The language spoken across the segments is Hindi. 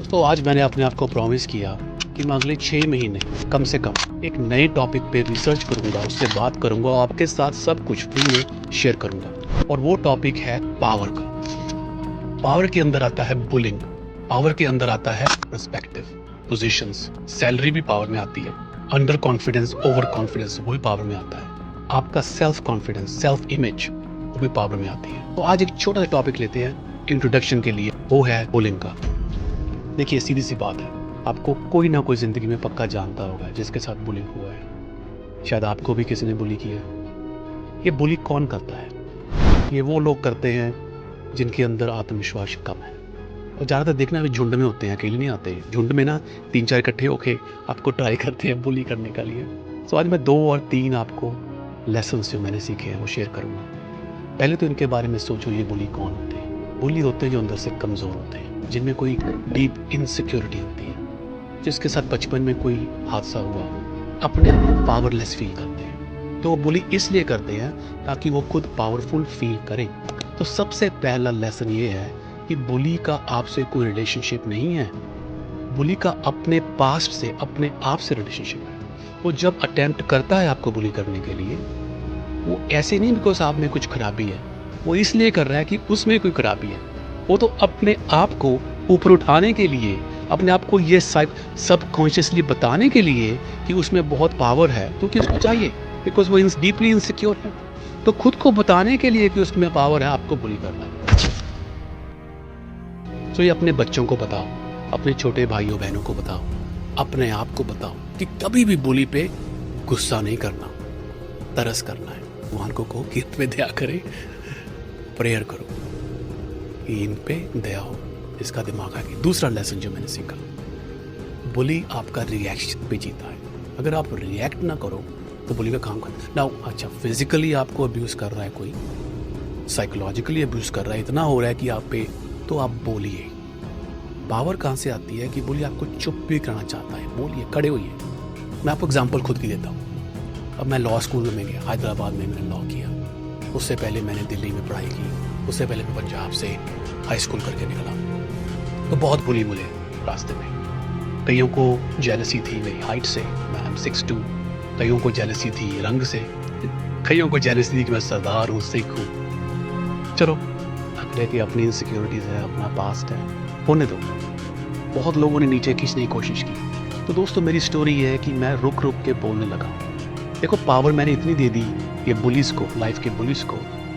दोस्तों आज मैंने अपने आप को प्रॉमिस किया कि मैं अगले 6 महीने कम से कम एक नए टॉपिक पे रिसर्च करूंगा, उससे बात करूंगा और आपके साथ सब कुछ फ्री में शेयर करूंगा। और वो टॉपिक है पावर का। पावर के अंदर आता है बुलिंग, पावर के अंदर आता है पर्सपेक्टिव, पोजीशंस, सैलरी भी पावर में आती है, अंडर कॉन्फिडेंस, ओवर कॉन्फिडेंस वो भी पावर में आता है, आपका सेल्फ कॉन्फिडेंस, सेल्फ इमेज वो भी पावर में आती है। तो आज एक छोटा सा टॉपिक लेते हैं इंट्रोडक्शन के लिए, वो है बुलिंग का। देखिए सीधी सी बात है, आपको कोई ना कोई ज़िंदगी में पक्का जानता होगा जिसके साथ बुलिंग हुआ है। शायद आपको भी किसी ने बुली किया है। ये बुली कौन करता है? ये वो लोग करते हैं जिनके अंदर आत्मविश्वास कम है। और ज़्यादातर देखना भी झुंड में होते हैं, अकेले नहीं आते। झुंड में ना 3-4 इकट्ठे होके आपको ट्राई करते हैं बुली करने के लिए। तो आज मैं 2 और 3 आपको लेसन्स जो मैंने सीखे हैं वो शेयर करूँगा। पहले तो इनके बारे में सोचो, ये बुली कौन होते हैं? बुली होते हैं जो अंदर से कमज़ोर होते हैं, जिनमें कोई डीप इनसिक्योरिटी होती है, जिसके साथ बचपन में कोई हादसा हुआ, अपने पावरलेस फील करते हैं। तो वो बुली इसलिए करते हैं ताकि वो खुद पावरफुल फील करें। तो सबसे पहला लेसन ये है कि बुली का आपसे कोई रिलेशनशिप नहीं है। बुली का अपने पास्ट से, अपने आप से रिलेशनशिप है। वो जब अटेम्प्ट करता है आपको बुली करने के लिए, वो ऐसे नहीं बिकॉज आप में कुछ खराबी है, वो इसलिए कर रहा है कि उसमें कोई खराबी है। वो तो अपने आप को ऊपर उठाने के लिए, अपने आप को ये सबकॉन्शियसली बताने के लिए कि उसमें बहुत पावर है, क्योंकि उसको चाहिए, बिकॉज वो डीपली इनसिक्योर है। तो खुद को बताने के लिए कि उसमें पावर है, आपको बुली करना है। तो ये अपने बच्चों को बताओ, अपने छोटे भाइयों बहनों को बताओ, अपने आप को बताओ कि कभी भी बुली पे गुस्सा नहीं करना, तरस करना है। भगवान को कहो कि इन पे दया करे, प्रेयर करो कि इन पे दया हो, इसका दिमाग आ गया। दूसरा लेसन जो मैंने सीखा, बुली आपका रिएक्शन पे जीता है। अगर आप रिएक्ट ना करो तो बुली का काम कर ना। अच्छा, फिजिकली आपको अब्यूज कर रहा है कोई, साइकोलॉजिकली अब्यूज कर रहा है, इतना हो रहा है कि आप पे, तो आप बोलिए। पावर कहाँ से आती है कि बुली आपको चुप भी करना चाहता है, बोलिए, खड़े होइए। मैं आपको एग्जाम्पल खुद की देता हूँ। अब मैं लॉ स्कूल में गया, हैदराबाद में मैंने लॉ किया। उससे पहले मैंने दिल्ली में पढ़ाई की, उससे पहले मैं पंजाब से हाई स्कूल करके निकला। तो बहुत बुली मिले रास्ते में। कईयों को जेलसी थी मेरी हाइट से, मैं 6'2", कईयों को जेलसी थी रंग से, कईयों को जेलसी थी कि मैं सरदार हूँ, सिख हूँ। चलो, अगले की अपनी इनसिक्योरिटीज़ है, अपना पास्ट है, होने दो। बहुत लोगों ने नीचे खींचने की कोशिश की। तो दोस्तों मेरी स्टोरी ये है कि मैं रुक रुक के बोलने लगा। देखो, पावर मैंने इतनी दे दी ये बुलिस को, लाइफ के बुलिस को,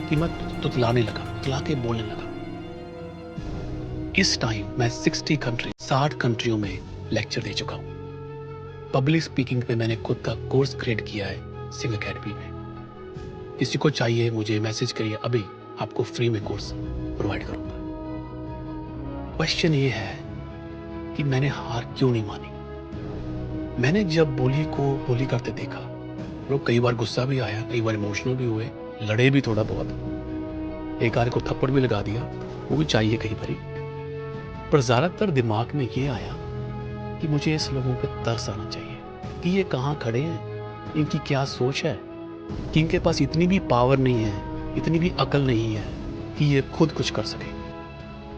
कि मैं तुतलाने लगा, तुतला के बोलने लगा। इस टाइम मैं 60 कंट्रियों में लेक्चर दे चुका हूँ। पब्लिक स्पीकिंग पे मैंने खुद का कोर्स क्रिएट किया है सिंह अकेडमी में। किसी को चाहिए मुझे मैसेज करिए, अभी आपको फ्री में कोर्स प्रोवाइड करूंगा। क्वेश्चन ये है कि मैंने हार क्यों नहीं मानी। मैंने जब बुली को बुली करते देखा, लोग कई बार गुस्सा भी आया, कई बार इमोशनल भी हुए, लड़े भी थोड़ा बहुत, एक आध को थप्पड़ भी लगा दिया, वो भी चाहिए कई बारी। पर ज़्यादातर दिमाग में ये आया कि मुझे इस लोगों पे तरस आना चाहिए कि ये कहाँ खड़े हैं, इनकी क्या सोच है, कि इनके पास इतनी भी पावर नहीं है, इतनी भी अकल नहीं है कि ये खुद कुछ कर सके।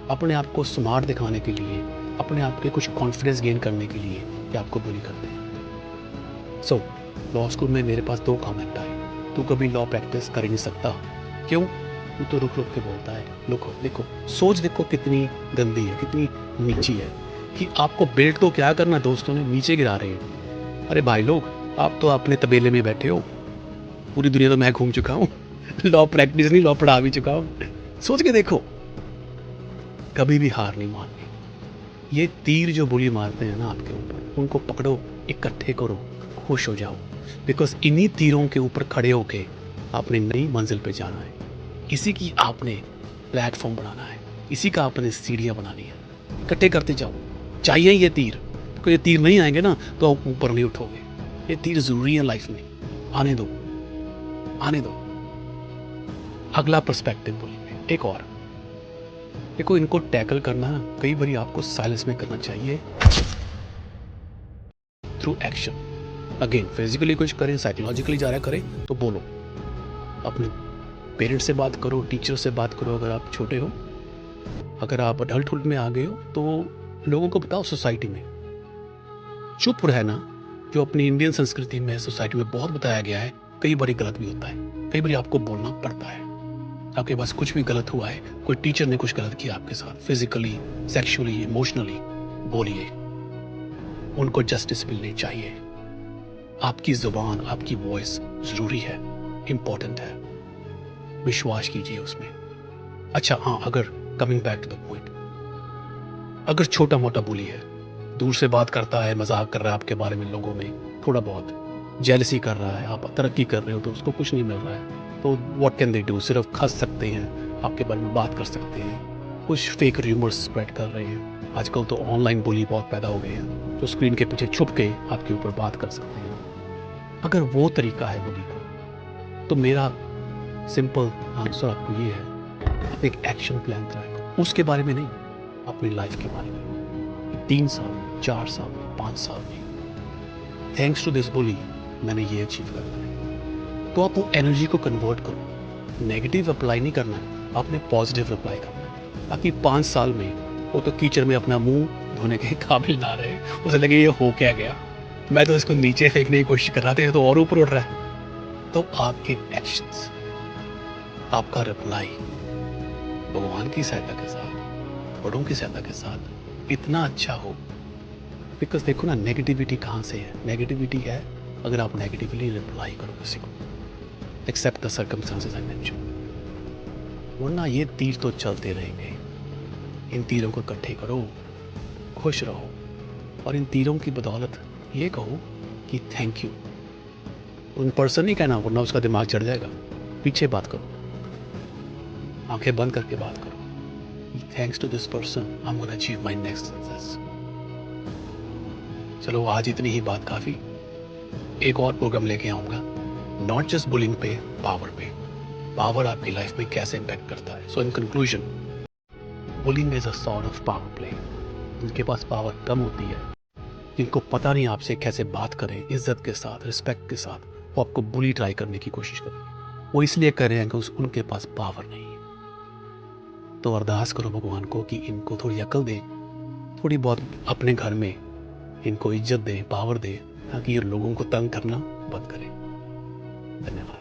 अपने आप को स्मार्ट दिखाने के लिए, अपने आप के कुछ कॉन्फिडेंस गेन करने के लिए ये आपको बुली करते हैं। सो लॉ स्कूल में मेरे पास 2 कमेंट आए, तू कभी लॉ प्रैक्टिस कर ही नहीं सकता। क्यों? तू तो रुक रुक के बोलता है। लुको देखो, सोच देखो कितनी गंदी है, कितनी नीची है, कि आपको बेल्ट तो क्या करना, दोस्तों ने नीचे गिरा रहे हैं। अरे भाई लोग, आप तो अपने तबेले में बैठे हो, पूरी दुनिया तो मैं घूम चुका हूँ। लॉ प्रैक्टिस नहीं, लॉ पढ़ा भी चुका हूँ। सोच के देखो, कभी भी हार नहीं माननी। ये तीर जो बुली मारते हैं ना आपके ऊपर, उनको पकड़ो, इकट्ठे करो, खुश हो जाओ, बिकॉज इन्हीं तीरों के ऊपर खड़े होके आपने नई मंजिल पे जाना है। इसी की आपने प्लेटफॉर्म बनाना है, इसी का आपने सीढ़ियाँ बनानी है। इकट्ठे करते जाओ, चाहिए ये तीर। कोई ये तीर नहीं आएंगे ना तो आप ऊपर नहीं उठोगे। ये तीर ज़रूरी है लाइफ में, आने दो, आने दो। अगला पर्सपेक्टिव बोलेंगे, एक और देखो, इनको टैकल करना कई बार आपको साइलेंस में करना चाहिए, थ्रू एक्शन। अगेन फिजिकली कुछ करें, साइकोलॉजिकली जा रहा करें तो बोलो, अपने पेरेंट्स से बात करो, टीचर से बात करो। अगर आप छोटे हो, अगर आप अडल्टहुड में आ गए हो तो लोगों को बताओ सोसाइटी में चुप रहना, जो अपनी इंडियन संस्कृति में सोसाइटी में बहुत बताया गया है, कई बार गलत भी होता है। कई बार आपको बोलना पड़ता है। आपके पास कुछ भी गलत हुआ है, कोई टीचर ने कुछ गलत किया आपके साथ, फिजिकली, सेक्सुअली, इमोशनली, बोलिए। उनको जस्टिस मिलनी चाहिए। आपकी जुबान, आपकी वॉइस जरूरी है, इंपॉर्टेंट है। विश्वास कीजिए उसमें। अच्छा हाँ, अगर coming back to the point, अगर छोटा मोटा बुली है, दूर से बात करता है, मजाक कर रहा है आपके बारे में, लोगों में थोड़ा बहुत जेलसी कर रहा है, आप तरक्की कर रहे हो तो उसको कुछ नहीं मिल रहा है, तो व्हाट कैन दे डू? सिर्फ हंस सकते हैं, आपके बारे में बात कर सकते हैं, कुछ फेक र्यूमर्स स्प्रेड कर रहे हैं। आजकल तो ऑनलाइन बुली बहुत पैदा हो गए हैं, जो स्क्रीन के पीछे छुप के आपके ऊपर बात कर सकते हैं। अगर वो तरीका है बुली का, तो मेरा सिंपल आंसर आपको ये है, आप एक एक्शन प्लान तैयार करो। उसके बारे में नहीं, अपनी लाइफ के बारे में। 3 साल, 4 साल, 5 साल में थैंक्स टू दिस बुली मैंने ये अचीव कर लिया। तो आप वो एनर्जी को कन्वर्ट करो। नेगेटिव अप्लाई नहीं करना है, आपने पॉजिटिव अप्लाई करना है, ताकि 5 साल में वो तो कीचड़ में अपना मुंह धोने के काबिल ना रहे, उसे लगे ये हो क्या गया, मैं तो इसको नीचे फेंकने की कोशिश कर रहा था, ये तो और ऊपर उड़ रहा है। तो आपके एक्शंस, आपका रिप्लाई भगवान की सहायता के साथ, बड़ों की सहायता के साथ इतना अच्छा हो। बिकॉज देखो ना, नेगेटिविटी कहाँ से है? नेगेटिविटी है अगर आप नेगेटिवली रिप्लाई करो किसी को, except the circumstances I mention. वरना ये तीर तो चलते रहेंगे। इन तीरों को इकट्ठे करो, खुश रहो, और इन तीरों की बदौलत ये कहो कि थैंक यू। उन पर्सन नहीं कहना, वरना उसका दिमाग चढ़ जाएगा। पीछे बात करो, आंखें बंद करके बात करो। Thanks to this person I am gonna achieve my next success. चलो आज इतनी ही बात काफ़ी। एक और प्रोग्राम लेके आऊँगा, नॉट जस्ट बुलिंग पे, पावर पे। पावर आपकी लाइफ में कैसे इम्पैक्ट करता है। So in conclusion, bullying is a sort of power play. जिनके पास पावर कम होती है, जिनको पता नहीं आपसे कैसे बात करें इज्जत के साथ, रिस्पेक्ट के साथ, वो आपको बुली ट्राई करने की कोशिश करें। वो इसलिए कर रहे हैं कि उनके पास पावर नहीं है। तो अरदास करो भगवान को कि इनको थोड़ी अकल दे, थोड़ी बहुत अपने घर में इनको इज्जत दे, पावर दे, ताकि ये लोगों को तंग करना बंद करें। धन्यवाद।